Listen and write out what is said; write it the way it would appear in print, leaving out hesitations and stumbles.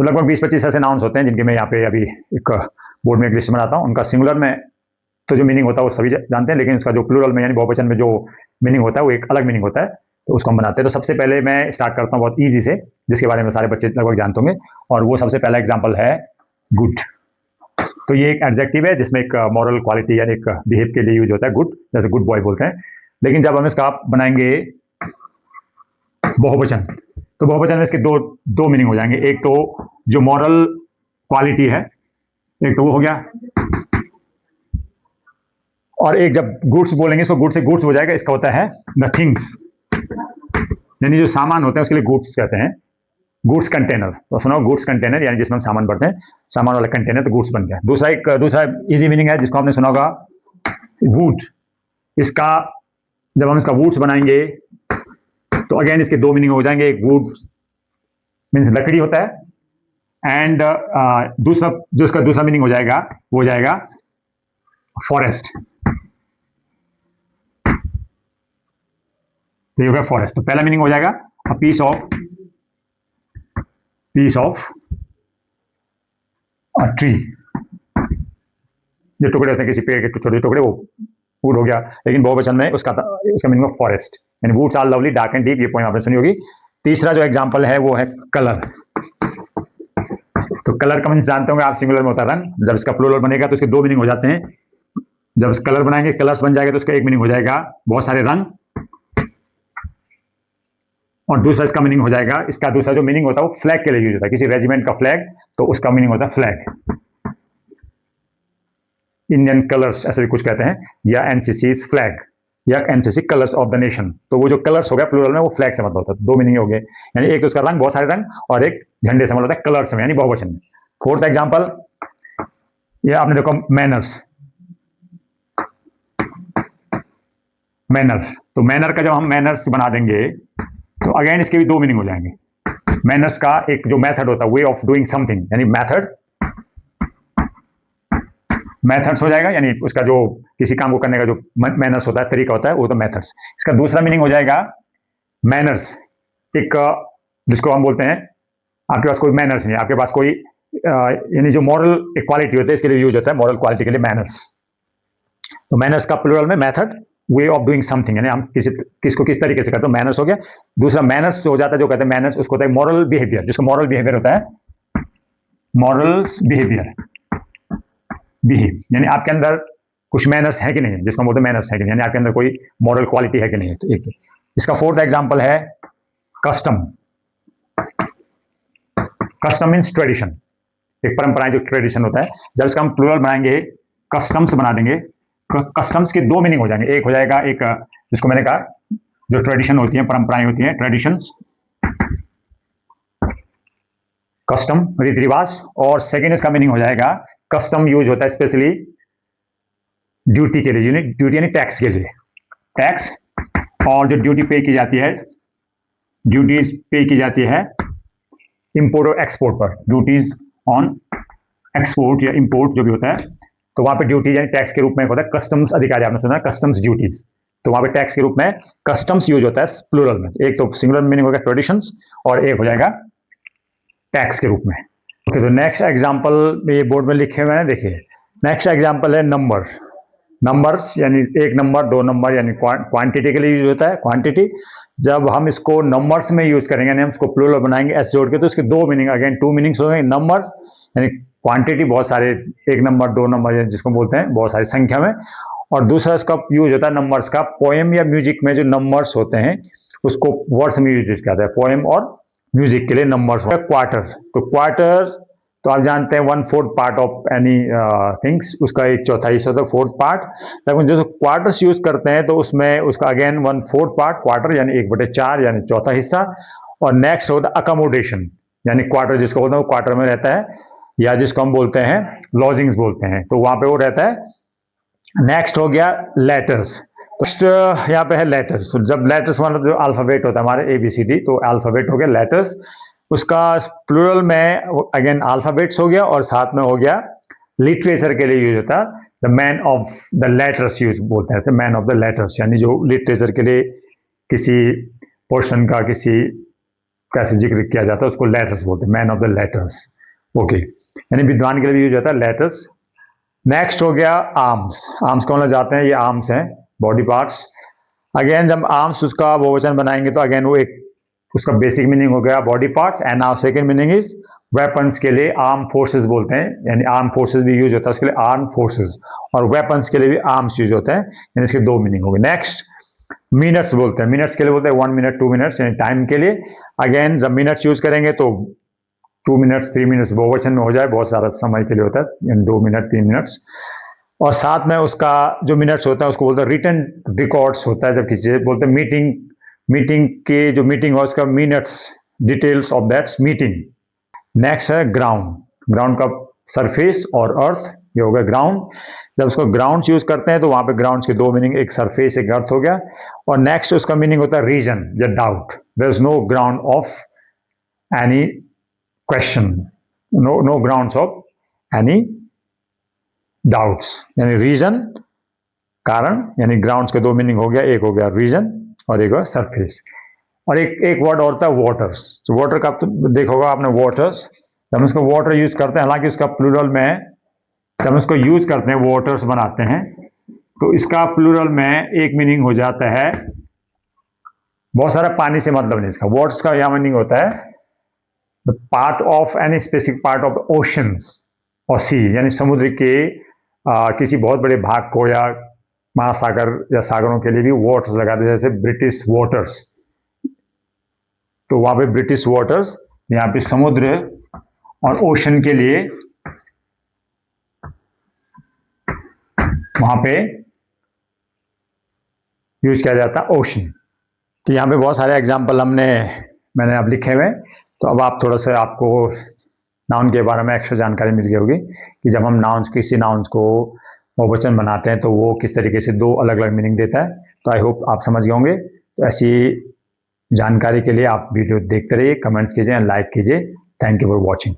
तो लगभग 20-25 ऐसे नाउन्स होते हैं जिनके मैं यहाँ पे अभी एक बोर्ड में एक लिस्ट बनाता हूँ। उनका सिंगुलर में तो जो मीनिंग होता है वो सभी जानते हैं, लेकिन उसका जो प्लूरल में यानी बहुवचन में जो मीनिंग होता है वो एक अलग मीनिंग होता है, तो उसको हम बनाते हैं। तो सबसे पहले मैं स्टार्ट करता हूँ बहुत ईजी से, जिसके बारे में सारे बच्चे लगभग जानते होंगे, और वो सबसे पहला एग्जाम्पल है गुड। तो ये एक एडजेक्टिव है जिसमें एक मॉरल क्वालिटी यानी एक बिहेव के लिए यूज होता है गुड, जैसे गुड बॉय बोलते हैं। लेकिन जब हम इसका बनाएंगे बहुवचन, तो बहुवचन में इसके दो मीनिंग हो जाएंगे। एक तो जो मॉरल क्वालिटी है, एक तो वो हो गया, और एक जब गुड्स बोलेंगे इसको गुड से गुड्स हो जाएगा, इसका होता है द थिंग्स, यानी जो सामान होते हैं उसके लिए गुड्स कहते हैं, गुड्स कंटेनर। तो सुनो गुड्स कंटेनर यानी जिसमें हम सामान भरते हैं, सामान वाला कंटेनर, तो गुड्स बन गया। दूसरा इजी मीनिंग है जिसको आपने सुना होगा वुड। इसका जब हम इसका वुड्स बनाएंगे तो अगेन इसके दो मीनिंग हो जाएंगे। एक वुड मीन्स लकड़ी होता है, एंड दूसरा जो इसका दूसरा मीनिंग हो जाएगा वो हो जाएगा फॉरेस्ट। तो ये हो गया फॉरेस्ट। तो पहला मीनिंग हो जाएगा a piece of a tree. जो टुकड़े होते हैं किसी पेड़ के छोटे टुकड़े, वो वुड हो गया। लेकिन बहुवचन में उसका मीनिंग ऑफ फॉरेस्ट, यानी woods are lovely dark and deep. ये पॉइंट आपने सुनी होगी। तीसरा जो एग्जांपल है वो है कलर। तो कलर का मीनिंग जानते होंगे आप, सिंगुलर में होता है रंग। जब इसका प्लूरल बनेगा तो उसके दो मीनिंग हो जाते हैं। जब इस कलर बनाएंगे, कलर्स बन जाएगा, तो उसका एक मीनिंग हो जाएगा बहुत सारे रंग, और दूसरा इसका मीनिंग हो जाएगा, इसका दूसरा जो मीनिंग होता है वो फ्लैग के लिए यूज होता है। किसी रेजिमेंट का फ्लैग, तो उसका मीनिंग होता है फ्लैग, इंडियन कलर्स ऐसे भी कुछ कहते हैं, या एनसीसी फ्लैग, या NCC colours of the nation. तो वो जो कलर्स हो गया प्लूरल में, वो फ्लैग से मतलब होता है। दो मीनिंग हो गए, यानी एक तो उसका रंग, बहुत सारे रंग, और एक झंडे से मतलब होता है कलर्स में, यानी बहुवचन में। फोर्थ एग्जाम्पल, ये आपने देखो मैनर्स। मैनर, तो मैनर का जब हम मैनर्स बना देंगे तो अगेन इसके भी दो मीनिंग हो जाएंगे। मैनर्स का एक जो मेथड होता है, वे ऑफ डूइंग समथिंग, यानी मेथड्स हो जाएगा, यानी उसका जो किसी काम को करने का जो मैनर्स होता है, तरीका होता है, वो तो मेथड्स। इसका दूसरा मीनिंग हो जाएगा मैनर्स, एक जिसको हम बोलते हैं आपके पास कोई मैनर्स नहीं है, आपके पास कोई यानी जो मॉरल इक्वालिटी होता है, इसके लिए यूज होता है मॉरल क्वालिटी के लिए मैनर्स। तो मैनर्स का प्लूरल में method, way of doing something, यानी हम किसको किस तरीके से करते हैं, मैनर्स हो गया। दूसरा मैनर्स जो हो जाता है, जो कहते हैं मैनर्स, उसको होता है मॉरल बिहेवियर, जिसको मॉरल बिहेवियर होता है, मॉरल बिहेवियर, बिहेव, यानी आपके अंदर कुछ मैनर्स है कि नहीं है, जिसको बोलते हैं मैनर्स है कि नहीं, यानी आपके अंदर कोई मॉरल क्वालिटी है कि नहीं है। तो एक इसका फोर्थ एग्जाम्पल है कस्टम। कस्टम मीन्स ट्रेडिशन, एक परंपराएं, जो ट्रेडिशन होता है। जब इसका हम प्लूरल बनाएंगे, कस्टम्स बना देंगे, कस्टम्स के दो मीनिंग हो जाएंगे। एक हो जाएगा एक जिसको मैंने कहा जो ट्रेडिशन होती है, परंपराएं होती हैं, ट्रेडिशंस, कस्टम रीति रिवाज। और सेकेंड इसका मीनिंग हो जाएगा, कस्टम यूज होता है स्पेशली ड्यूटी के लिए, ड्यूटी यानी टैक्स के लिए, टैक्स। और जो ड्यूटी पे की जाती है, ड्यूटीज पे की जाती है इंपोर्ट और एक्सपोर्ट पर, ड्यूटीज ऑन एक्सपोर्ट या इंपोर्ट जो भी होता है, तो वहां पे ड्यूटी यानी टैक्स के रूप में होता है कस्टम्स अधिकारी। आपने सुना है कस्टम्स ड्यूटीज, तो वहां पे टैक्स के रूप में कस्टम्स यूज होता है प्लूरल में। एक तो सिंगुलर मीनिंग होगा ट्रेडिशंस, और एक हो जाएगा टैक्स के रूप में। ओके, तो नेक्स्ट एग्जांपल ये बोर्ड में लिखे हुए हैं, देखिए। नेक्स्ट एग्जांपल है नंबर। नंबर्स यानी एक नंबर, दो नंबर, यानी क्वांटिटी के लिए यूज होता है, क्वांटिटी। जब हम इसको नंबर्स में यूज करेंगे, यानी हम इसको प्लूरल बनाएंगे एस जोड़ के, तो इसके दो मीनिंग, अगेन टू मीनिंग्स हो गए। नंबर्स यानी क्वांटिटी, बहुत सारे, एक नंबर, दो नंबर, जिसको बोलते हैं बहुत सारी संख्या में। और दूसरा इसका यूज होता है नंबर्स का पोएम या म्यूजिक में, जो नंबर्स होते हैं उसको वर्ड्स में यूज किया जाता है, पोएम और म्यूजिक के लिए नंबर्स। क्वार्टर, तो क्वार्टर तो आप जानते हैं 1/4 पार्ट ऑफ एनी थिंग्स, उसका एक चौथा हिस्सा होता है, फोर्थ पार्ट। लेकिन जो क्वार्टर्स यूज करते हैं तो उसमें उसका अगेन 1/4 पार्ट, क्वार्टर यानी 1/4 यानी चौथा हिस्सा। और नेक्स्ट होता है अकोमोडेशन, यानी क्वार्टर जिसको बोलते हैं वो क्वार्टर में रहता है, या जिसको हम बोलते हैं लॉजिंग्स बोलते हैं, तो वहां पे वो रहता है। नेक्स्ट हो गया लेटर्स। तो यहाँ पे है लेटर्स। जब लेटर्स मतलब जो अल्फाबेट होता है हमारे ABCD, तो अल्फाबेट हो गया लेटर्स। उसका प्लूरल में अगेन अल्फाबेट्स हो गया, और साथ में हो गया लिटरेचर के लिए यूज होता है the man of the letters, use बोलते हैं मैन ऑफ द लेटर्स, यानी जो लिटरेचर के लिए किसी पोर्शन का, किसी कैसे जिक्र किया जाता है उसको लेटर्स बोलते हैं, man of the letters. Okay, यानी विद्वान के लिए भी यूज होता है लेटर्स। नेक्स्ट हो गया आर्म्स। आर्म्स कौन जाते हैं, ये आर्म्स हैं, बॉडी पार्ट्स। अगेन जब आर्म्स उसका बहुवचन बनाएंगे तो अगेन वो एक उसका बेसिक मीनिंग हो गया body parts, and now second meaning is weapons के लिए आर्म फोर्सेस बोलते हैं, यानी आर्म फोर्सेस भी यूज होता है उसके लिए आर्म फोर्सेस, और वेपन्स के लिए भी आर्म्स यूज होते हैं, यानी इसके दो मीनिंग हो गए। नेक्स्ट मिनट्स बोलते हैं, मिनट्स के लिए बोलते हैं 1 मिनट 2 मिनट्स, यानी टाइम के लिए। अगेन जब मिनट्स यूज करेंगे तो 2 मिनट्स 3 मिनट्स बहुवचन में हो जाए, बहुत सारा समय के लिए होता है, यानी 2 मिनट 3 मिनट्स। और साथ में उसका जो मिनट्स होता है उसको बोलते हैं रिटन रिकॉर्ड्स होता है, जब किसी बोलते हैं मीटिंग के जो मीटिंग हो उसका minutes, details of that's meeting. Next है ग्राउंड। ग्राउंड का सरफेस और अर्थ, ये हो गया ग्राउंड। जब उसको ग्राउंड यूज करते हैं तो वहां पे ग्राउंड के दो मीनिंग, एक सरफेस एक अर्थ हो गया। और नेक्स्ट उसका मीनिंग होता है रीजन या doubt, there is no ground of any question, no grounds of any doubts, यानी रीजन कारण, यानी ग्राउंड्स के दो मीनिंग हो गया, एक हो गया रीजन और एक हो सरफेस। और एक वर्ड और था वाटर्स। तो वाटर का तो देखा होगा आपने, वाटर्स। जब हम इसको वाटर यूज करते हैं, हालांकि उसका प्लूरल में, जब हम इसको यूज करते हैं वाटर्स बनाते हैं तो इसका प्लूरल में एक मीनिंग हो जाता है, बहुत सारा पानी से मतलब नहीं, इसका वाटर्स का यह मीनिंग होता है the part of any specific part of oceans और सी, यानी समुद्र के किसी बहुत बड़े भाग को, या महासागर या सागरों के लिए भी वाटर्स लगाते हैं, जैसे ब्रिटिश वाटर्स। तो वहां पे ब्रिटिश वाटर्स, यहाँ पे समुद्र और ओशन के लिए वहां पे यूज किया जाता है ओशन। तो यहाँ पे बहुत सारे एग्जाम्पल मैंने अब लिखे हुए, तो अब आप थोड़ा सा, आपको नाउन के बारे में एक्स्ट्रा जानकारी मिल गई होगी कि जब हम किसी नाउन्स को बहुवचन बनाते हैं तो वो किस तरीके से दो अलग अलग मीनिंग देता है। तो आई होप आप समझ गए होंगे। तो ऐसी जानकारी के लिए आप वीडियो देखते रहिए, कमेंट्स कीजिए, लाइक कीजिए। Thank you for watching.